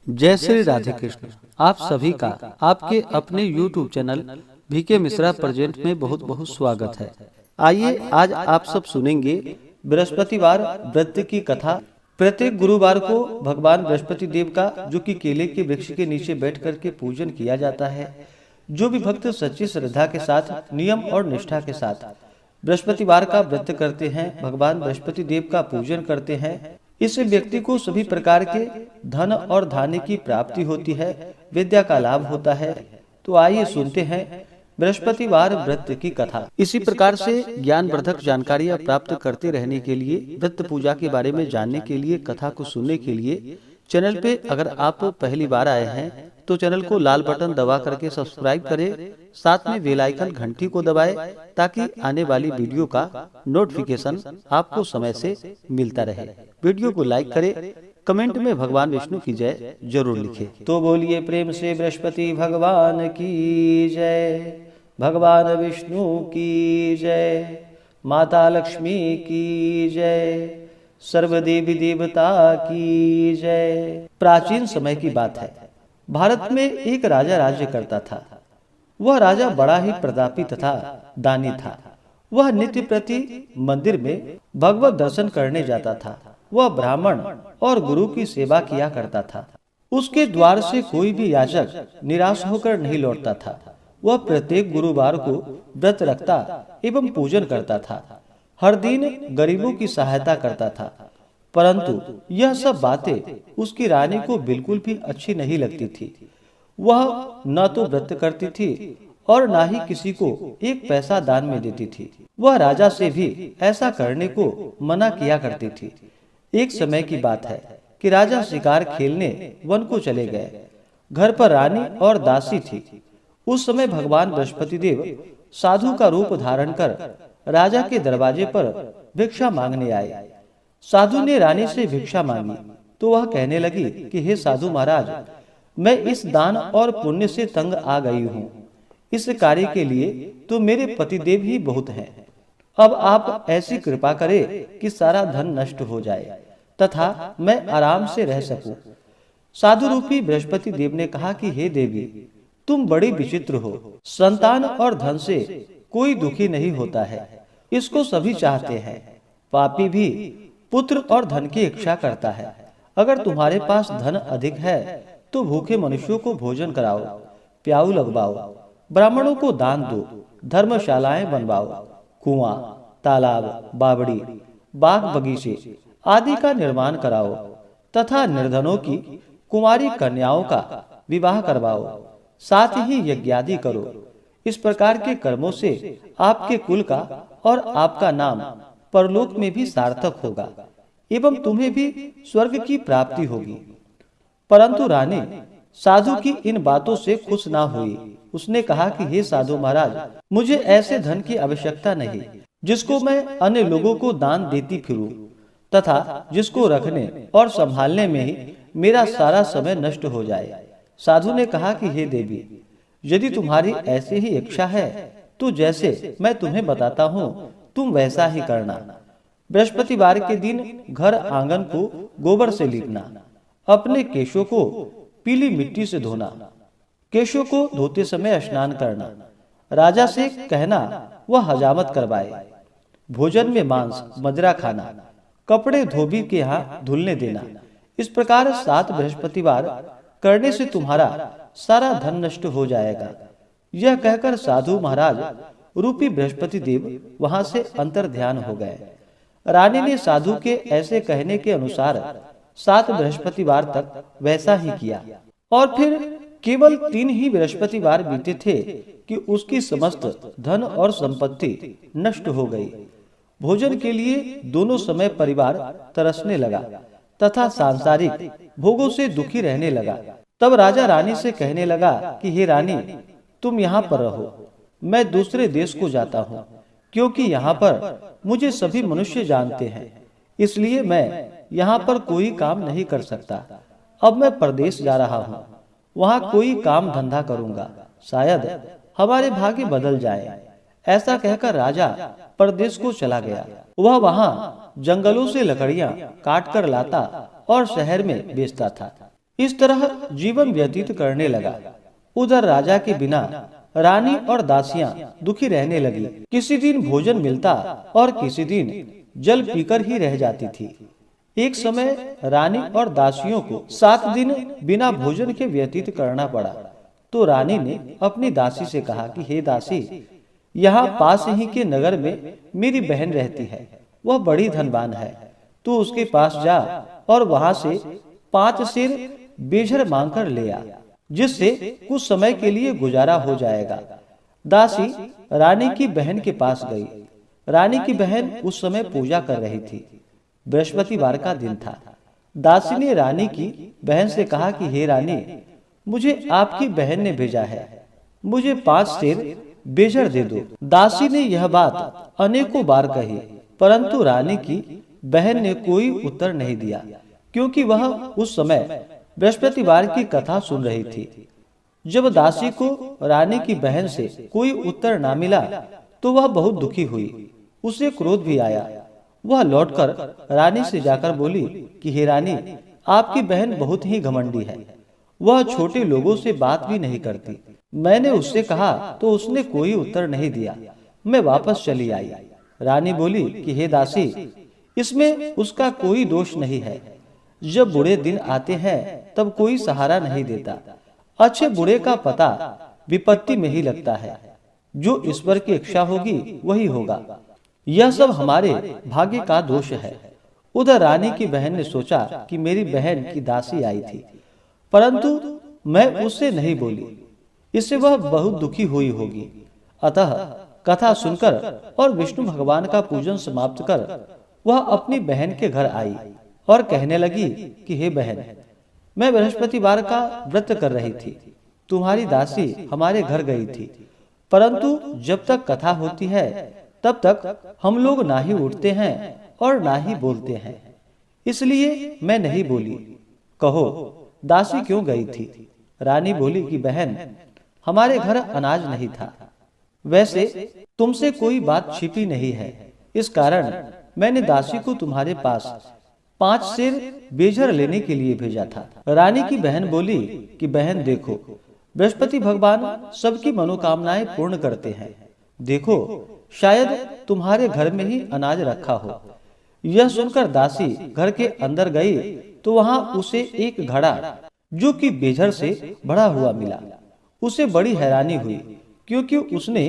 जय श्री राधे कृष्ण। आप सभी का आपके अपने YouTube channel VK Mishra present में बहुत बहुत स्वागत है। आइए आज आप सब सुनेंगे बृहस्पतिवार व्रत की कथा। प्रत्येक गुरुवार को भगवान बृहस्पति देव का, जो कि केले के वृक्ष के नीचे बैठ करके पूजन किया जाता है। जो भी भक्त सच्ची श्रद्धा के साथ, नियम और निष्ठा के साथ बृहस्पतिवार का व्रत करते हैं, भगवान बृहस्पति देव का पूजन करते हैं, इस व्यक्ति को सभी प्रकार के धन और धान्य की प्राप्ति होती है, विद्या का लाभ होता है। तो आइए सुनते हैं बृहस्पतिवार व्रत की कथा। इसी प्रकार से ज्ञानवर्धक जानकारियां प्राप्त करते रहने के लिए, व्रत पूजा के बारे में जानने के लिए, कथा को सुनने के लिए चैनल पे अगर आप पहली बार आए हैं तो चैनल को लाल बटन दबा करके सब्सक्राइब करें, साथ में बेल आइकन घंटी को दबाएं ताकि आने वाली वीडियो का नोटिफिकेशन आपको समय से मिलता रहे। वीडियो को लाइक करें, कमेंट में भगवान विष्णु की जय जरूर लिखें। तो बोलिए प्रेम से बृहस्पति भगवान की जय, भगवान विष्णु की जय, माता लक्ष्मी की जय, सर्व देवी देवता की जय। प्राचीन समय की बात है। भारत में एक राजा राज्य करता था। वह राजा बड़ा ही प्रतापी तथा दानी था। वह नित्य प्रति मंदिर में भगवत दर्शन करने जाता था। वह ब्राह्मण और गुरु की सेवा किया करता था। उसके द्वार से कोई भी याचक निराश होकर नहीं लौटता था। वह प्रत्येक गुरुवार को व्रत रखता एवं पूजन करता था। हर दिन गरीबों की सहायता करता था। परंतु यह सब बातें उसकी रानी को बिल्कुल भी अच्छी नहीं लगती थी। वह न तो व्रत करती थी और न ही किसी को एक पैसा दान में देती थी। वह राजा से भी ऐसा करने को मना किया करती थी। एक समय की बात है कि राजा शिकार खेलने वन को चले गए। घर पर रानी और दासी थी। उस समय भगवान बृहस्पति देव साधु का रूप धारण कर राजा के दरवाजे पर भिक्षा मांगने आए। साधु ने रानी से भिक्षा मांगी तो वह कहने लगी कि हे साधु महाराज, मैं इस दान और पुण्य से तंग आ गई हूँ। इस कार्य के लिए तो मेरे पतिदेव ही बहुत हैं। अब आप ऐसी कृपा करें कि सारा धन नष्ट हो जाए तथा मैं आराम से रह सकूं। साधु रूपी बृहस्पति देव ने कहा कि हे देवी, तुम बड़ी विचित्र हो। संतान और धन से कोई दुखी नहीं होता है, इसको सभी चाहते हैं। पापी भी पुत्र और धन की इच्छा करता है। अगर तुम्हारे पास धन अधिक है तो भूखे मनुष्यों को भोजन कराओ, प्याऊ लगवाओ, ब्राह्मणों को दान दो, धर्मशालाएं बनवाओ, कुआं, तालाब, बावड़ी, बाग बगीचे आदि का निर्माण कराओ तथा निर्धनों की कुमारी कन्याओं का विवाह करवाओ, साथ ही यज्ञादि करो। इस प्रकार के कर्मों से आपके कुल का और आपका नाम परलोक में भी सार्थक होगा एवं तुम्हें भी स्वर्ग की प्राप्ति होगी। परंतु रानी साधु की इन बातों से खुश ना हुई। उसने कहा कि हे साधु महाराज, मुझे ऐसे धन की आवश्यकता नहीं जिसको मैं अन्य लोगों को दान देती फिरूं तथा जिसको रखने और संभालने में ही मेरा सारा समय नष्ट हो जाए। साधु ने कहा कि हे देवी, यदि तुम्हारी ऐसी ही इच्छा है तो जैसे मैं तुम्हें बताता हूँ तुम वैसा ही करना। बृहस्पतिवार के दिन घर आंगन को गोबर से लीपना, अपने केशों को पीली मिट्टी से धोना, केशों को धोते समय स्नान करना, राजा से कहना वह हजामत करवाए, भोजन में मांस मदिरा खाना, कपड़े धोबी के यहाँ धुलने देना। इस प्रकार 7 बृहस्पतिवार करने से तुम्हारा सारा धन नष्ट हो जाएगा। यह कहकर साधु महाराज रूपी बृहस्पति देव वहां से अंतर ध्यान हो गए। रानी ने साधु के ऐसे कहने के अनुसार 7 बृहस्पतिवार तक वैसा ही किया और फिर केवल 3 ही बृहस्पतिवार बीते थे कि उसकी समस्त धन और संपत्ति नष्ट हो गई। भोजन के लिए दोनों समय परिवार तरसने लगा तथा सांसारिक भोगों से दुखी रहने लगा। तब राजा रानी से कहने लगा कि हे रानी, तुम यहाँ पर रहो, मैं दूसरे देश को जाता हूँ, क्योंकि यहाँ पर मुझे सभी मनुष्य जानते हैं, इसलिए मैं यहाँ पर कोई काम नहीं कर सकता। अब मैं परदेश जा रहा हूँ, वहाँ कोई काम धंधा करूँगा, शायद हमारे भाग्य बदल जाए। ऐसा कहकर राजा परदेश को चला गया। वह वहाँ जंगलों से लकड़ियाँ काट कर लाता और शहर में बेचता था। इस तरह जीवन व्यतीत करने लगा। उधर राजा के बिना रानी और दासियां दुखी रहने लगी। किसी दिन भोजन मिलता और किसी दिन जल पीकर ही रह जाती थी। एक समय रानी और दासियों को 7 दिन बिना भोजन के व्यतीत करना पड़ा। तो रानी ने अपनी दासी से कहा कि हे दासी, यहाँ पास ही के नगर में मेरी बहन रहती है, वह बड़ी धनवान है। तू उसके पास जा और वहां से 5 सेर बेझर मांग कर ले आ, जिससे कुछ समय के लिए गुजारा हो जाएगा। दासी रानी की बहन के पास गई। रानी की बहन उस समय पूजा कर रही थी। बृहस्पतिवार का दिन था। दासी ने रानी की बहन से कहा कि हे रानी, मुझे आपकी बहन ने भेजा है, मुझे 5 सेर बेझर दे दो। दासी ने यह बात अनेकों बार कही, परंतु रानी की बहन ने कोई उत्तर नहीं दिया, क्योंकि वह उस समय बृहस्पतिवार की कथा सुन रही थी। जब दासी को रानी की बहन से कोई उत्तर ना मिला तो वह बहुत दुखी हुई। उसे क्रोध भी आया। वह लौटकर रानी से जाकर बोली कि हे रानी, आपकी बहन बहुत ही घमंडी है, वह छोटे लोगों से बात भी नहीं करती। मैंने उससे कहा तो उसने कोई उत्तर नहीं दिया। मैं वापस चली आई। रानी बोली कि हे दासी, इसमें उसका कोई दोष नहीं है। जब बुरे दिन आते हैं तब कोई सहारा नहीं देता। अच्छे बुरे का पता विपत्ति में ही लगता है। जो ईश्वर की इच्छा होगी वही होगा। यह सब हमारे भाग्य का दोष है। उधर रानी की बहन ने सोचा कि मेरी बहन की दासी आई थी, परंतु मैं उससे नहीं बोली, इससे वह बहुत दुखी हुई होगी। अतः कथा सुनकर और विष्णु भगवान का पूजन समाप्त कर वह अपनी बहन के घर आई और कहने लगी कि हे बहन, मैं बृहस्पतिवार का व्रत कर रही थी। तुम्हारी दासी हमारे घर गई थी, परंतु जब तक कथा होती है तब तक हम लोग ना ही उठते हैं और ना ही बोलते हैं, इसलिए मैं नहीं बोली। कहो, दासी क्यों गई थी? रानी बोली कि बहन, हमारे घर अनाज नहीं था। वैसे तुमसे कोई बात छिपी नहीं है, इस कारण मैंने दासी को तुम्हारे पास 5 सेर बेझर लेने के लिए भेजा था। रानी की बहन बोली कि बहन देखो, बृहस्पति भगवान सबकी मनोकामनाएं पूर्ण करते हैं। देखो, शायद तुम्हारे घर में ही अनाज रखा हो। यह सुनकर दासी घर के अंदर गई तो वहां उसे एक घड़ा जो कि बेझर से भरा हुआ मिला। उसे बड़ी हैरानी हुई, क्योंकि उसने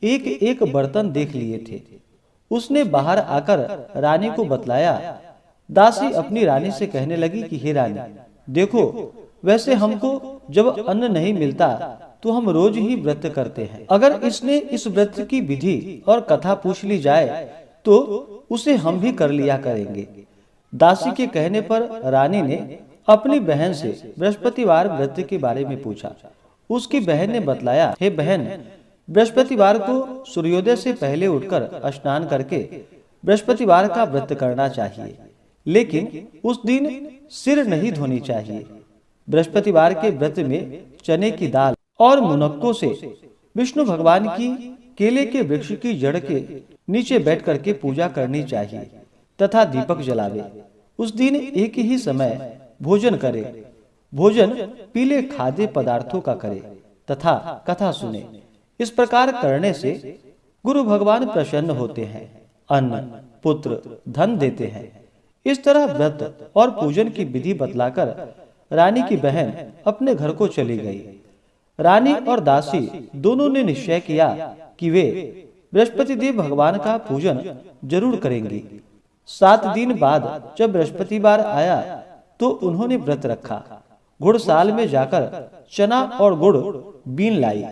एक एक बर्तन देख लिए थे। उसने बाहर आकर रानी को बतलाया। दासी अपनी रानी से कहने लगी कि हे रानी, देखो, वैसे हमको जब अन्न नहीं मिलता तो हम रोज ही व्रत करते हैं। अगर इसने इस व्रत की विधि और कथा पूछ ली जाए तो उसे हम भी कर लिया करेंगे। दासी के कहने पर रानी ने अपनी बहन से बृहस्पतिवार व्रत के बारे में पूछा। उसकी बहन ने बतलाया, हे बहन, बृहस्पतिवार को सूर्योदय से पहले उठकर स्नान करके बृहस्पतिवार का व्रत करना चाहिए, लेकिन उस दिन सिर नहीं धोनी चाहिए। बृहस्पतिवार के व्रत में चने की दाल और मुनक्कों से विष्णु भगवान की केले के वृक्ष की जड़ के नीचे बैठ करके पूजा करनी चाहिए तथा दीपक जलावे। उस दिन एक ही समय भोजन करे। भोजन पीले खाद्य पदार्थों का करे तथा कथा सुने। इस प्रकार करने से गुरु भगवान प्रसन्न होते हैं, अन्न, पुत्र, धन देते हैं। इस तरह व्रत और पूजन की विधि बतलाकर रानी की बहन अपने घर को चली गई। रानी और दासी दोनों ने निश्चय किया कि वे बृहस्पति देव भगवान का पूजन जरूर करेंगी। 7 दिन बाद जब बृहस्पतिवार आया तो उन्होंने व्रत रखा। घुड़साल में जाकर चना और गुड़ बीन लाई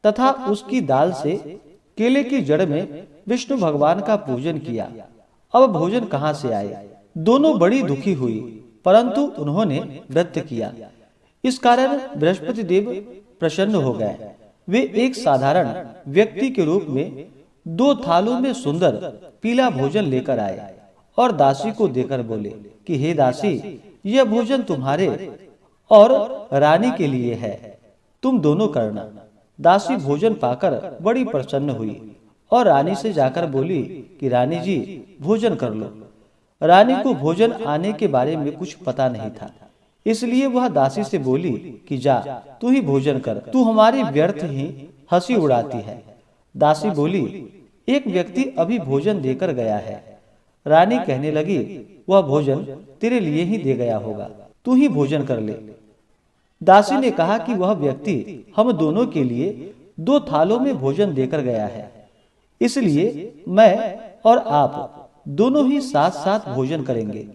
तथा उसकी दाल से केले की जड़ में विष्णु भगवान का पूजन किया। अब भोजन कहाँ से आए? दोनों बड़ी दुखी हुई, परंतु उन्होंने व्रत किया। इस कारण बृहस्पति देव प्रसन्न हो गए। वे एक साधारण व्यक्ति के रूप में 2 थालों में सुंदर पीला भोजन लेकर आए और दासी को देकर बोले कि हे दासी, यह भोजन तुम्हारे और रानी के लिए है, तुम दोनों करना। दासी भोजन पाकर बड़ी प्रसन्न हुई और रानी से जाकर बोली कि रानी जी, भोजन कर लो। रानी को भोजन आने के बारे में कुछ पता नहीं था, इसलिए वह दासी से बोली कि जा तू ही भोजन कर, तू हमारी व्यर्थ ही हंसी उड़ाती है। दासी बोली, एक व्यक्ति अभी भोजन देकर गया है। रानी कहने लगी, वह भोजन तेरे लिए ही दे गया होगा, तू ही भोजन कर ले। दासी ने कहा कि वह व्यक्ति हम दोनों के लिए 2 थालों में भोजन देकर गया है, इसलिए मैं और आप दोनों ही साथ साथ भोजन करेंगे।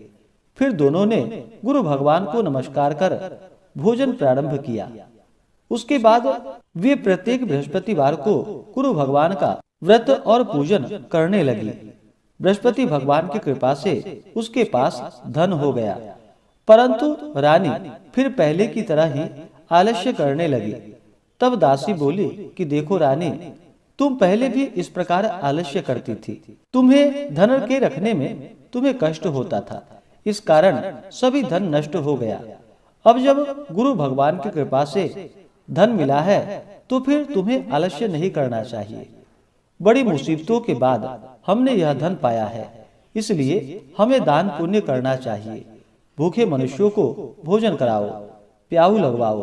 फिर दोनों ने गुरु भगवान को नमस्कार कर भोजन प्रारंभ किया। उसके बाद वे प्रत्येक बृहस्पतिवार को गुरु भगवान का व्रत और पूजन करने लगी। बृहस्पति भगवान की कृपा से उसके पास धन हो गया, परंतु रानी फिर पहले की तरह ही आलस्य करने लगी। तब दासी बोली कि देखो रानी, तुम पहले भी इस प्रकार आलस्य करती थी। तुम्हें धन के रखने में तुम्हें कष्ट होता था, इस कारण सभी धन नष्ट हो गया। अब जब गुरु भगवान की कृपा से धन मिला है तो फिर तुम्हें आलस्य नहीं करना चाहिए। बड़ी मुसीबतों के बाद हमने यह धन पाया है, इसलिए हमें दान पुण्य करना चाहिए। भूखे मनुष्यों को भोजन कराओ, प्याऊ लगवाओ,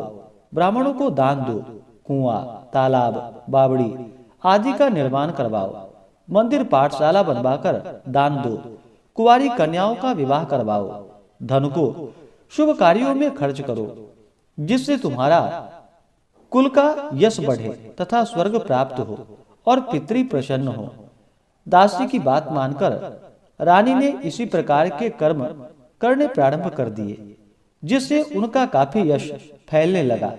ब्राह्मणों को दान दो, कुआं, तालाब, बावड़ी आदि का निर्माण करवाओ, मंदिर पाठशाला बनवाकर दान दो, कुंवारी कन्याओं का विवाह करवाओ, धन को शुभ कार्यों में खर्च करो, जिससे तुम्हारा कुल का यश बढ़े तथा स्वर्ग प्राप्त हो और पितृ प्रसन्न हो। दासी की बात मानकर रानी ने इसी प्रकार के कर्म करने प्रारंभ कर दिए, जिससे उनका काफी यश फैलने लगा।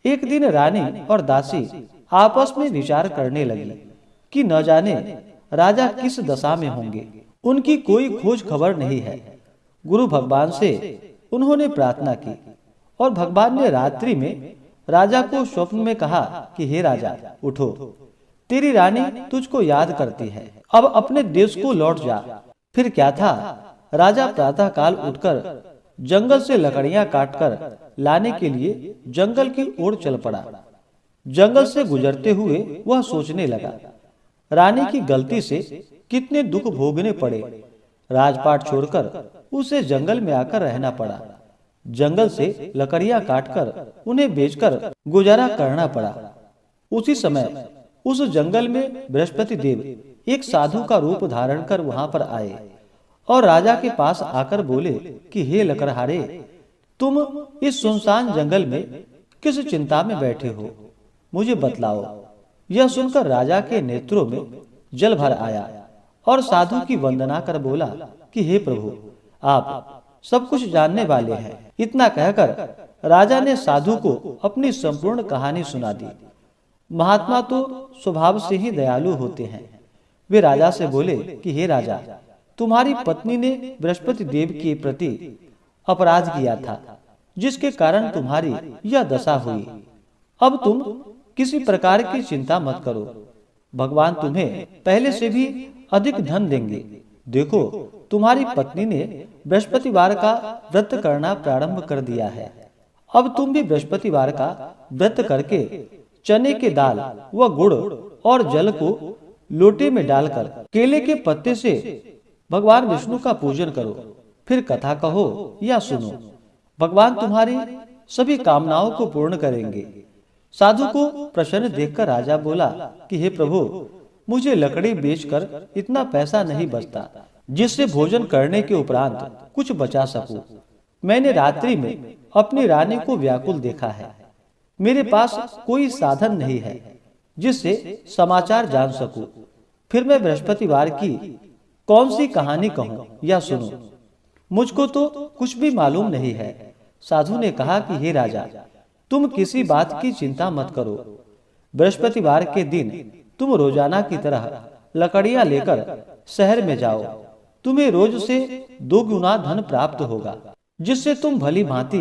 एक दिन रानी और दासी आपस में विचार करने लगी कि न जाने राजा किस दशा में होंगे, उनकी कोई खोज खबर नहीं है। गुरु भगवान से उन्होंने प्रार्थना की और भगवान ने रात्रि में राजा को स्वप्न में कहा कि हे राजा, उठो, तेरी रानी तुझको याद करती है, अब अपने देश को लौट जा। फिर क्या था, राजा प्रातः काल उठकर जंगल से लकड़ियां काटकर लाने के लिए जंगल की ओर चल पड़ा। जंगल से गुजरते हुए वह सोचने लगा, रानी की गलती से कितने दुख भोगने पड़े। राजपाट छोड़कर उसे जंगल में आकर रहना पड़ा। जंगल से लकड़ियां काटकर उन्हें बेचकर गुजारा करना पड़ा। उसी समय उस जंगल में बृहस्पति देव एक साधु का रूप धारण कर वहां पर आए और राजा के पास आकर बोले कि हे लकड़हारे, तुम इस सुनसान जंगल में किस चिंता में बैठे हो, मुझे बतलाओ। यह सुनकर राजा के नेत्रों में जल भर आया और साधु की वंदना कर बोला कि हे प्रभु, आप सब कुछ जानने वाले हैं। इतना कहकर राजा ने साधु को अपनी संपूर्ण कहानी सुना दी। महात्मा तो स्वभाव से ही दयालु होते हैं। वे राजा से बोले कि हे राजा, तुम्हारी पत्नी ने बृहस्पति देव के प्रति अपराध किया था, जिसके कारण तुम्हारी यह दशा हुई। अब तुम किसी प्रकार की चिंता मत करो, भगवान तुम्हें पहले से भी अधिक धन देंगे। देखो, तुम्हारी पत्नी ने बृहस्पतिवार का व्रत करना प्रारंभ कर दिया है। अब तुम भी बृहस्पतिवार का व्रत करके चने के दाल व गुड़ और जल को लोटे में डालकर केले के पत्ते से भगवान विष्णु का पूजन करो। फिर कथा कहो या सुनो, भगवान तुम्हारी सभी कामनाओं को पूर्ण करेंगे। साधु को प्रसन्न देखकर राजा बोला कि हे प्रभु, मुझे लकड़ी बेचकर इतना पैसा नहीं बचता जिससे भोजन करने के उपरांत कुछ बचा सकूं। मैंने रात्रि में अपनी रानी को व्याकुल देखा है। मेरे पास कोई साधन नहीं है जिससे समाचार जान सकूं। फिर मैं बृहस्पतिवार की कौन सी कहानी कहूं या सुनूं? मुझको तो कुछ भी मालूम नहीं है। साधु ने कहा कि हे राजा, तुम किसी बात की चिंता मत करो। बृहस्पतिवार के दिन तुम रोजाना की तरह लकड़ियां लेकर शहर में जाओ। तुम्हें रोज से 2 गुना धन प्राप्त होगा, जिससे तुम भली भांति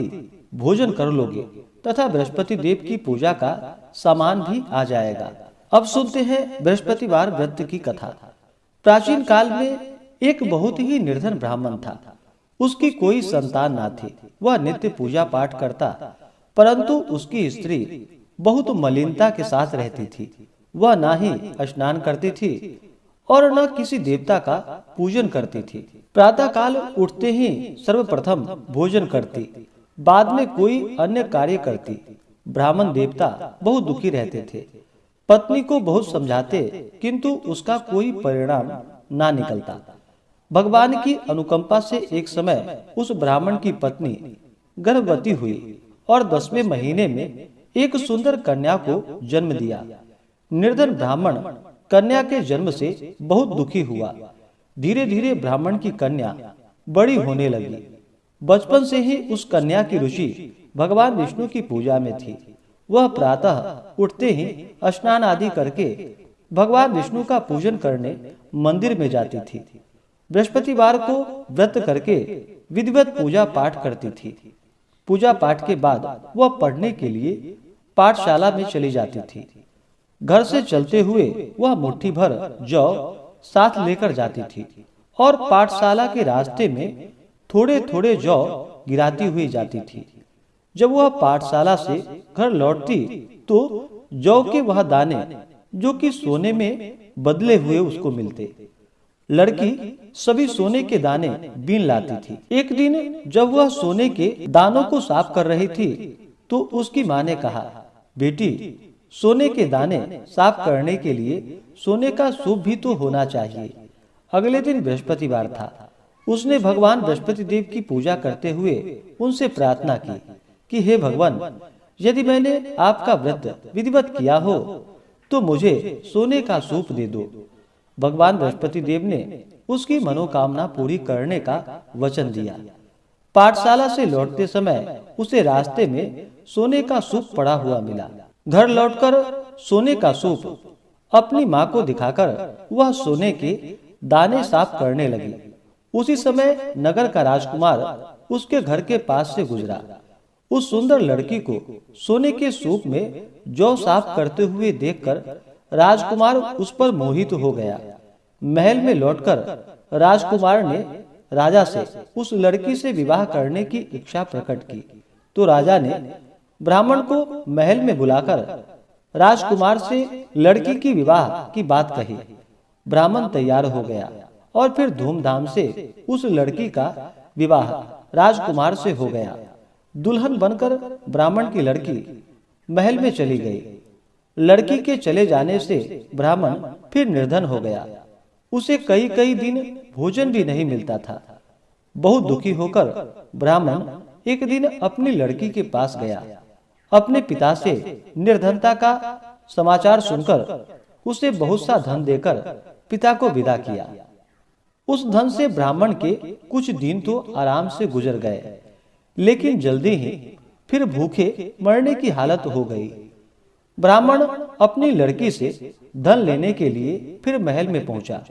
भोजन कर लोगे तथा बृहस्पति देव की पूजा का सामान भी आ जाएगा। अब सुनते हैं बृहस्पतिवार व्रत की कथा। प्राचीन काल में एक बहुत ही निर्धन ब्राह्मण था। उसकी कोई संतान ना थी। वह नित्य पूजा पाठ करता, परंतु उसकी स्त्री बहुत मलिनता के साथ रहती थी। वह ना ही स्नान करती थी और न किसी देवता का पूजन करती थी। प्रातः काल उठते ही सर्वप्रथम भोजन करती, बाद में कोई अन्य कार्य करती। ब्राह्मण देवता बहुत दुखी रहते थे। पत्नी को बहुत समझाते किंतु उसका कोई परिणाम ना निकलता। भगवान की अनुकंपा से एक समय उस ब्राह्मण की पत्नी गर्भवती हुई और 10वें महीने में एक सुंदर कन्या को जन्म दिया। निर्धन ब्राह्मण कन्या के जन्म से बहुत दुखी हुआ। धीरे धीरे ब्राह्मण की कन्या बड़ी होने लगी। बचपन से ही उस कन्या की रुचि भगवान विष्णु की पूजा में थी। वह प्रातः उठते ही स्नान आदि करके भगवान विष्णु का पूजन करने मंदिर में जाती थी। बृहस्पतिवार को व्रत करके विधिवत पूजा पाठ करती थी। पूजा पाठ के बाद वह पढ़ने के लिए पाठशाला में चली जाती थी। घर से चलते हुए वह मुट्ठी भर जौ साथ लेकर जाती थी और पाठशाला के रास्ते में थोड़े थोड़े जौ गिराती हुई जाती थी। जब वह पाठशाला से घर लौटती तो जौ के वह दाने जो कि सोने में बदले हुए उसको मिलते। लड़की सभी सोने के दाने बीन लाती थी। एक दिन जब वह सोने के दानों को साफ कर रही थी तो उसकी माँ ने कहा, बेटी, सोने के दाने साफ करने के लिए सोने का सूप भी तो होना चाहिए। अगले दिन बृहस्पतिवार था। उसने भगवान बृहस्पति देव की पूजा करते हुए उनसे प्रार्थना की कि हे भगवान, यदि मैंने आपका व्रत विधिवत किया हो तो मुझे सोने का सूप दे दो। भगवान बृहस्पति देव ने उसकी मनोकामना पूरी करने का वचन दिया। पाठशाला से लौटते समय उसे रास्ते में सोने का सूप पड़ा हुआ मिला। घर लौटकर सोने का सूप अपनी माँ को दिखाकर वह सोने के दाने साफ करने लगी। उसी समय नगर का राजकुमार उसके घर के पास से गुजरा। उस सुंदर लड़की को सोने के सूप में जौ साफ करते हुए देखकर राजकुमार उस पर मोहित हो गया। महल में लौटकर राजकुमार ने राजा से उस लड़की से विवाह करने की इच्छा प्रकट की तो राजा ने ब्राह्मण को महल में बुलाकर राजकुमार से लड़की की विवाह की बात कही। ब्राह्मण तैयार हो गया और फिर धूमधाम से उस लड़की का विवाह राजकुमार से हो गया। दुल्हन बनकर ब्राह्मण की लड़की महल में चली गई। लड़की के चले जाने से ब्राह्मण फिर निर्धन हो गया। उसे कई कई दिन भोजन भी नहीं मिलता था। बहुत दुखी होकर ब्राह्मण एक दिन अपनी लड़की के पास गया। अपने पिता से निर्धनता का समाचार सुनकर उसे बहुत सा धन देकर पिता को विदा किया। उस धन से ब्राह्मण के कुछ दिन तो आराम से गुजर गए, लेकिन जल्दी ही फिर भूखे मरने की हालत हो गई। ब्राह्मण अपनी लड़की से धन लेने के लिए फिर महल में पहुंचा।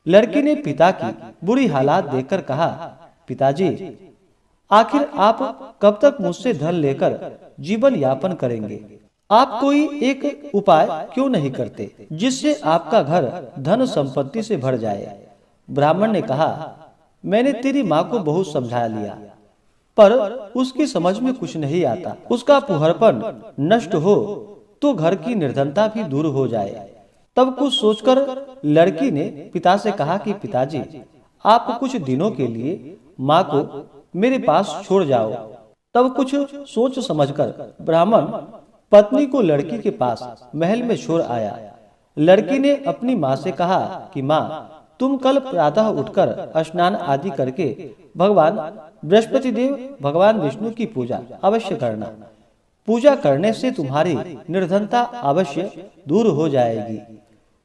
लड़की ने पिता की बुरी हालात देखकर कहा, पिताजी, आखिर आप कब तक मुझसे धन लेकर जीवन यापन करेंगे? आप कोई एक उपाय क्यों नहीं करते जिससे आपका घर धन संपत्ति से भर जाए? ब्राह्मण ने कहा, मैंने तेरी माँ को बहुत समझा लिया, पर उसकी समझ में कुछ नहीं आता। उसका फुहरपन नष्ट हो तो घर की निर्धनता भी दूर हो जाए। तब कुछ सोचकर लड़की ने पिता से कहा कि पिताजी, आप कुछ दिनों के लिए माँ को मेरे पास छोड़ जाओ। तब कुछ सोच समझकर ब्राह्मण पत्नी को लड़की के पास महल में छोड़ आया। लड़की ने अपनी माँ से कहा कि माँ, तुम कल प्रातः उठकर स्नान आदि करके भगवान बृहस्पति देव भगवान विष्णु की पूजा अवश्य करना। पूजा करने से तुम्हारी निर्धनता अवश्य दूर हो जाएगी।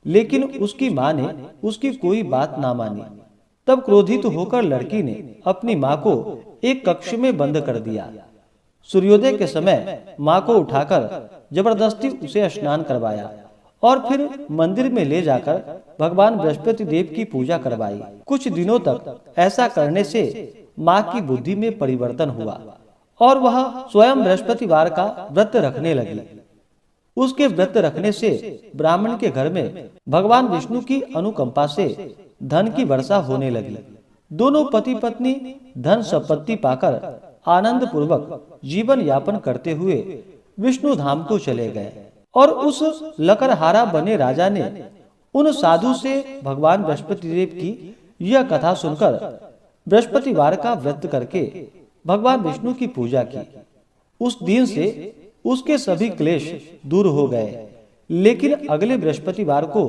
लेकिन उसकी माँ ने उसकी कोई बात ना मानी। तब क्रोधित होकर लड़की ने अपनी माँ को एक कक्ष में बंद कर दिया। सूर्योदय के समय माँ को उठाकर जबरदस्ती उसे स्नान करवाया और फिर मंदिर में ले जाकर भगवान बृहस्पति देव की पूजा करवाई। कुछ दिनों तक ऐसा करने से माँ की बुद्धि में परिवर्तन हुआ और वह स्वयं बृहस्पतिवार का व्रत रखने लगी। उसके व्रत रखने से ब्राह्मण के घर में भगवान विष्णु की अनुकंपा से धन की वर्षा होने लगी। दोनों पति पत्नी धन संपत्ति पाकर आनंद पूर्वक जीवन यापन करते हुए विष्णु धाम को चले गए। और उस लकड़हारा बने राजा ने उन साधु से भगवान बृहस्पति देव की यह कथा सुनकर बृहस्पतिवार का व्रत करके भगवान विष्णु की पूजा की। उस दिन से उसके सभी क्लेश दूर हो गए। लेकिन अगले बृहस्पतिवार को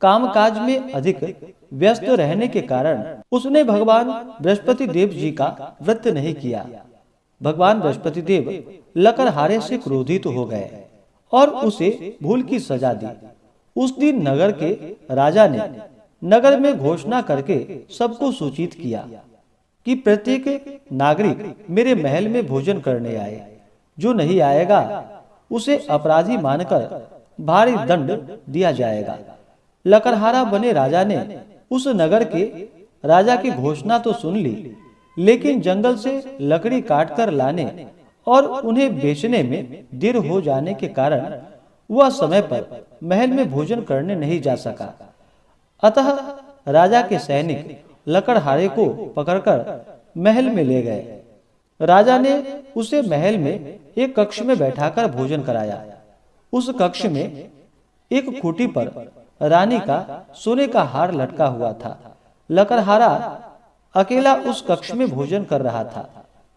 कामकाज में अधिक व्यस्त रहने के कारण उसने भगवान बृहस्पति देव जी का व्रत नहीं किया। भगवान बृहस्पति देव लकड़हारे से क्रोधित हो गए और उसे भूल की सजा दी। उस दिन नगर के राजा ने नगर में घोषणा करके सबको सूचित किया कि प्रत्येक नागरिक मेरे महल में भोजन करने आए। जो नहीं आएगा उसे अपराधी मानकर भारी दंड दिया जाएगा। लकड़हारा बने राजा ने उस नगर के राजा की घोषणा तो सुन ली, लेकिन जंगल से लकड़ी काटकर लाने और उन्हें बेचने में देर हो जाने के कारण वह समय पर महल में भोजन करने नहीं जा सका। अतः राजा के सैनिक लकड़हारे को पकड़कर महल में ले गए। राजा ने उसे महल में एक कक्ष में बैठाकर भोजन कराया। उस कक्ष में एक खूंटी पर रानी का सोने का हार लटका हुआ था। लकड़हारा अकेला उस कक्ष में भोजन कर रहा था।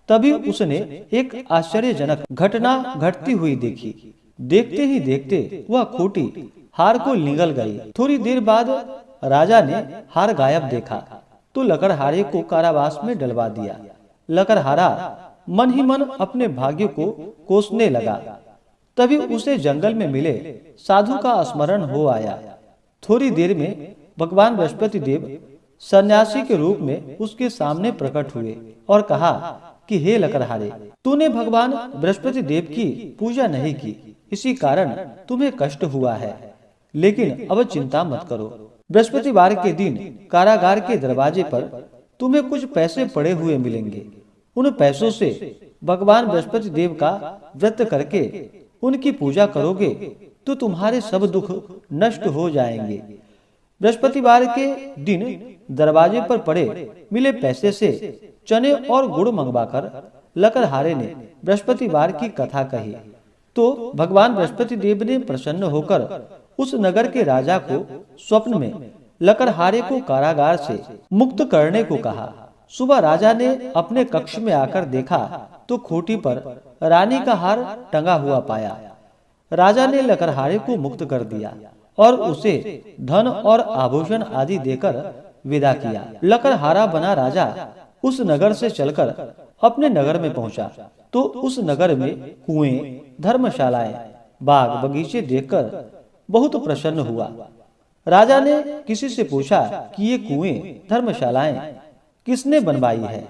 तभी उसने एक आश्चर्यजनक घटना घटती हुई देखी। देखते ही देखते वह खूंटी हार को निगल गई। थोड़ी देर बाद राजा ने हार गायब देखा तो लकड़हारे को कारावास में डलवा दिया। लकड़हारा मन ही मन अपने भाग्य को कोसने लगा। तभी उसे जंगल में मिले साधु का स्मरण हो आया। थोड़ी देर में भगवान बृहस्पति देव सन्यासी के रूप में उसके सामने प्रकट हुए और कहा कि हे लकड़हारे, तूने भगवान बृहस्पति देव की पूजा नहीं की, इसी कारण तुम्हें कष्ट हुआ है। लेकिन अब चिंता मत करो। बृहस्पतिवार के दिन कारागार के दरवाजे पर तुम्हें कुछ पैसे पड़े हुए मिलेंगे। उन पैसों से भगवान बृहस्पति देव का व्रत करके उनकी पूजा करोगे तो तुम्हारे सब दुख नष्ट हो जाएंगे। बृहस्पतिवार के दिन दरवाजे पर पड़े मिले पैसे से चने और गुड़ मंगवाकर लकड़हारे ने बृहस्पतिवार की कथा कही। तो भगवान बृहस्पति देव ने प्रसन्न होकर उस नगर के राजा को स्वप्न में लकड़हारे को कारागार से मुक्त करने को कहा। सुबह राजा ने अपने कक्ष में आकर देखा तो खूंटी पर रानी का हार टंगा हुआ पाया। राजा ने लकड़हारे को मुक्त कर दिया और उसे धन और आभूषण आदि देकर विदा किया। लकड़हारा बना राजा उस नगर से चलकर अपने नगर में पहुंचा तो उस नगर में कुएं, धर्मशालाएं, बाग बगीचे देखकर बहुत प्रसन्न हुआ। राजा ने किसी से पूछा कि ये कुएं, धर्मशालाएं किसने बनवाई है।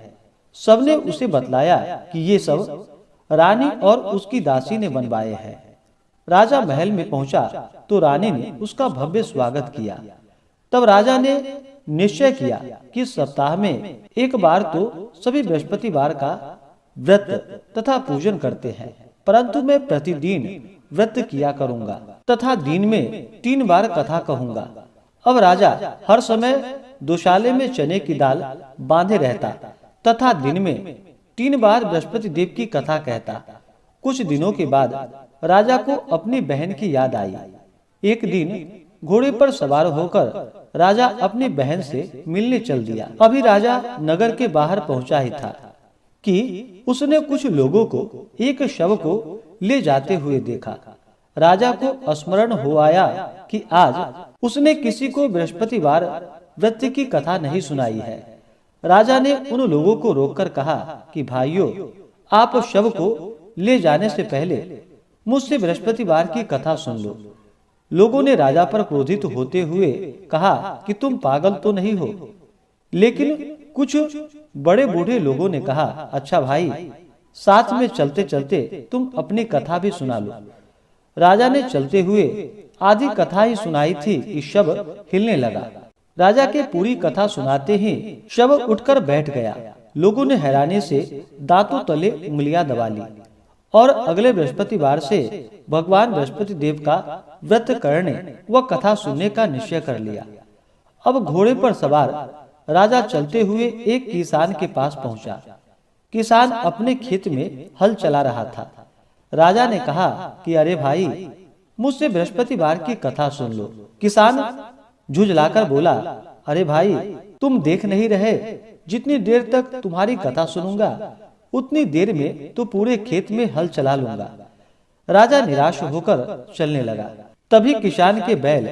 सबने उसे बतलाया कि ये सब रानी और उसकी दासी ने बनवाए हैं। राजा महल में पहुंचा तो रानी ने उसका भव्य स्वागत किया। तब राजा ने निश्चय किया कि सप्ताह में एक बार तो सभी बृहस्पतिवार का व्रत तथा पूजन करते हैं, परंतु मैं प्रतिदिन व्रत किया करूंगा तथा दिन में 3 बार कथा कहूंगा। अब राजा हर समय दोशाले में चने की दाल बांधे रहता तथा दिन में 3 बार बृहस्पति देव की कथा कहता। कुछ दिनों के बाद राजा को अपनी बहन की याद आई। एक दिन घोड़े पर सवार होकर राजा अपनी बहन से मिलने चल दिया। अभी राजा नगर के बाहर पहुंचा ही था कि उसने कुछ लोगों को एक शव को ले जाते हुए देखा। राजा को स्मरण हो आया कि आज उसने किसी को बृहस्पतिवार व्रत की कथा नहीं सुनाई है। राजा ने उन लोगों को रोककर कहा कि भाइयों, आप शव को ले जाने से पहले मुझसे बृहस्पतिवार की कथा सुन लो। लोगों ने राजा पर क्रोधित होते हुए कहा कि तुम पागल तो नहीं हो। लेकिन कुछ बड़े बूढ़े लोगों ने कहा, अच्छा भाई, साथ में चलते चलते तुम अपनी कथा भी सुना लो। राजा ने चलते हुए आधी कथा ही सुनाई थी कि शव हिलने लगा। राजा के पूरी कथा सुनाते ही शव उठकर बैठ गया। लोगों ने हैरानी से दांतों तले उंगलियां दबा ली और अगले बृहस्पतिवार से भगवान बृहस्पति देव का व्रत करने व कथा सुनने का निश्चय कर लिया। अब घोड़े पर सवार राजा चलते हुए एक किसान के पास पहुंचा। किसान अपने खेत में हल चला रहा था। राजा ने कहा कि अरे भाई, मुझसे बृहस्पतिवार की कथा सुन लो। किसान झुंझलाकर बोला, अरे भाई, तुम देख नहीं रहे जितनी देर तक तुम्हारी कथा सुनूंगा उतनी देर में तो पूरे खेत में हल चला लूंगा। राजा निराश होकर चलने लगा। तभी किसान के बैल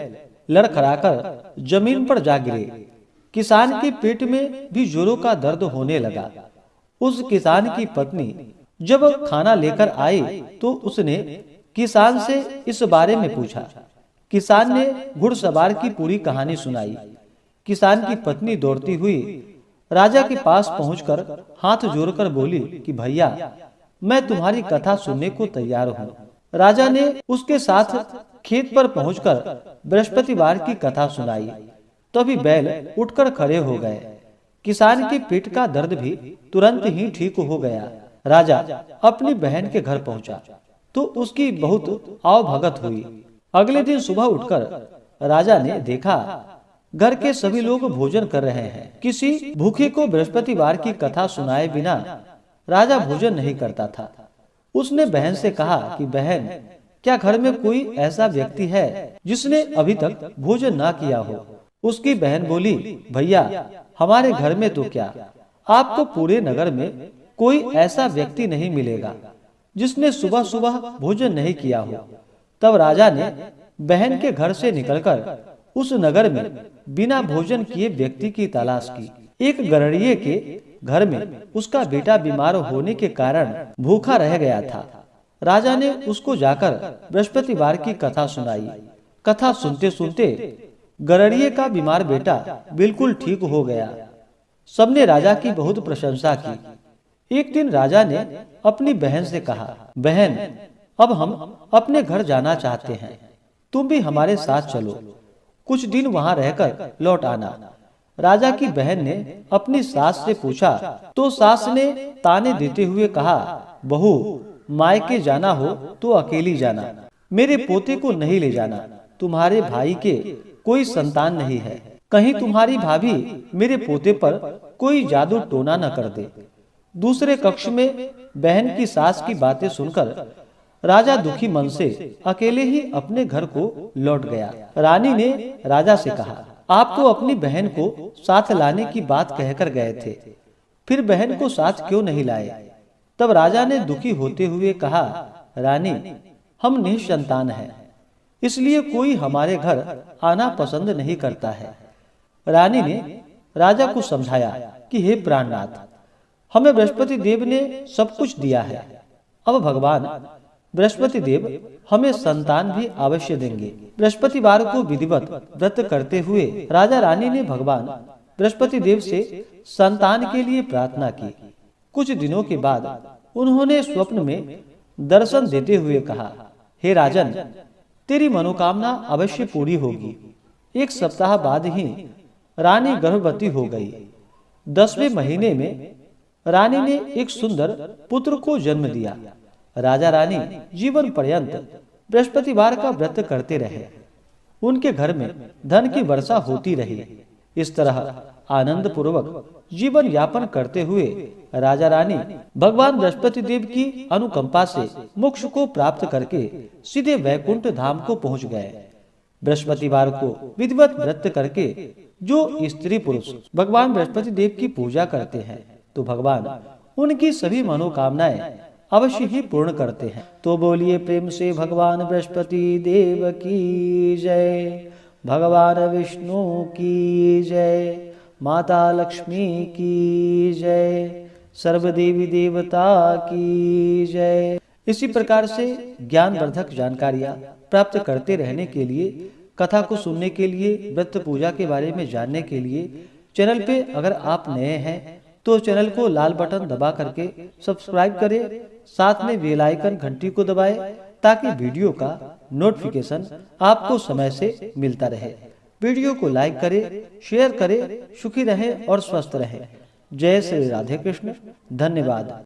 लड़खड़ाकर जमीन पर जा गिरे। किसान के पेट में भी जोरों का दर्द होने लगा। उस किसान की पत्नी जब खाना लेकर आई तो उसने किसान से इस बारे में पूछा। किसान ने घुड़सवार की पूरी कहानी सुनाई। किसान की पत्नी दौड़ती हुई राजा के पास पहुंचकर हाथ जोड़कर बोली कि भैया, मैं तुम्हारी कथा सुनने को तैयार हूँ। राजा ने उसके साथ खेत पर पहुंचकर बृहस्पतिवार की कथा सुनाई। तभी बैल उठकर खड़े हो गए। किसान के पेट का दर्द भी तुरंत ही ठीक हो गया। राजा अपनी बहन के घर पहुंचा तो उसकी बहुत आवभगत हुई। अगले दिन सुबह उठकर राजा ने देखा घर के सभी लोग भोजन कर रहे हैं। किसी भूखे को बृहस्पतिवार की कथा सुनाए बिना राजा भोजन नहीं करता था। उसने बहन से कहा कि बहन, क्या घर में कोई ऐसा व्यक्ति है जिसने अभी तक भोजन ना किया हो? उसकी बहन बोली, भैया, हमारे घर में तो क्या, आपको पूरे नगर में कोई ऐसा व्यक्ति नहीं मिलेगा जिसने सुबह सुबह भोजन नहीं किया हो। तब राजा ने बहन के घर से निकलकर उस नगर में बिना भोजन किए व्यक्ति की तलाश की। एक गरड़िए के घर में उसका बेटा बीमार होने के कारण भूखा रह गया था। राजा ने उसको जाकर बृहस्पतिवार की कथा सुनाई। कथा सुनते सुनते गरड़िए का बीमार बेटा बिल्कुल ठीक हो गया। सबने राजा की बहुत प्रशंसा की। एक दिन राजा ने अपनी बहन से कहा, बहन, अब हम अपने घर जाना चाहते हैं, तुम भी हमारे साथ चलो, कुछ दिन वहां रहकर लौट आना। राजा की बहन ने अपनी सास से पूछा तो सास ने ताने देते हुए कहा, बहू, मायके जाना हो तो अकेली जाना, मेरे पोते को नहीं ले जाना। तुम्हारे भाई के कोई संतान नहीं है, कहीं तुम्हारी भाभी मेरे पोते पर कोई जादू टोना न कर दे। दूसरे कक्ष में बहन की सास की बातें सुनकर राजा दुखी मन से अकेले ही अपने घर को लौट गया। रानी ने राजा से कहा, आप तो अपनी बहन को साथ लाने की बात कहकर गए थे, फिर बहन को साथ क्यों नहीं लाए? तब राजा ने दुखी होते हुए कहा, रानी, हम निसंतान हैं, इसलिए कोई हमारे घर आना पसंद नहीं करता है। रानी ने राजा को समझाया कि हे प्राणनाथ, हमें बृहस्पति देव ने सब कुछ दिया है, अब भगवान बृहस्पति देव हमें संतान भी अवश्य देंगे। बृहस्पतिवार को विधिवत व्रत करते हुए राजा रानी ने भगवान बृहस्पति देव से संतान के लिए प्रार्थना की। कुछ दिनों के बाद उन्होंने स्वप्न में दर्शन देते हुए कहा, हे राजन, तेरी मनोकामना अवश्य पूरी होगी। एक सप्ताह बाद ही रानी गर्भवती हो गई। 10वें महीने में रानी ने एक सुंदर पुत्र को जन्म दिया। राजा रानी जीवन पर्यंत बृहस्पतिवार का व्रत करते रहे। उनके घर में धन की वर्षा होती रही। इस तरह आनंद पूर्वक जीवन यापन करते हुए राजा रानी भगवान बृहस्पति देव की अनुकंपा से मोक्ष को प्राप्त करके सीधे वैकुंठ धाम को पहुंच गए। बृहस्पतिवार को विधिवत व्रत करके जो स्त्री पुरुष भगवान बृहस्पति देव की पूजा करते हैं तो भगवान उनकी सभी मनोकामनाएं अवश्य ही पूर्ण करते हैं। तो बोलिए प्रेम से भगवान बृहस्पति देव की जय, भगवान विष्णु की जय, माता लक्ष्मी की जय, सर्व देवी देवता की जय। इसी प्रकार से ज्ञानवर्धक जानकारियाँ प्राप्त करते रहने के लिए, कथा को सुनने के लिए, व्रत पूजा के बारे में जानने के लिए चैनल पे अगर आप नए हैं तो चैनल को लाल बटन दबा करके सब्सक्राइब करें, साथ में बेल आइकन घंटी को दबाएं ताकि वीडियो का नोटिफिकेशन आपको समय से मिलता रहे। वीडियो को लाइक करें, शेयर करें। सुखी रहें और स्वस्थ रहें। जय श्री राधे कृष्ण। धन्यवाद।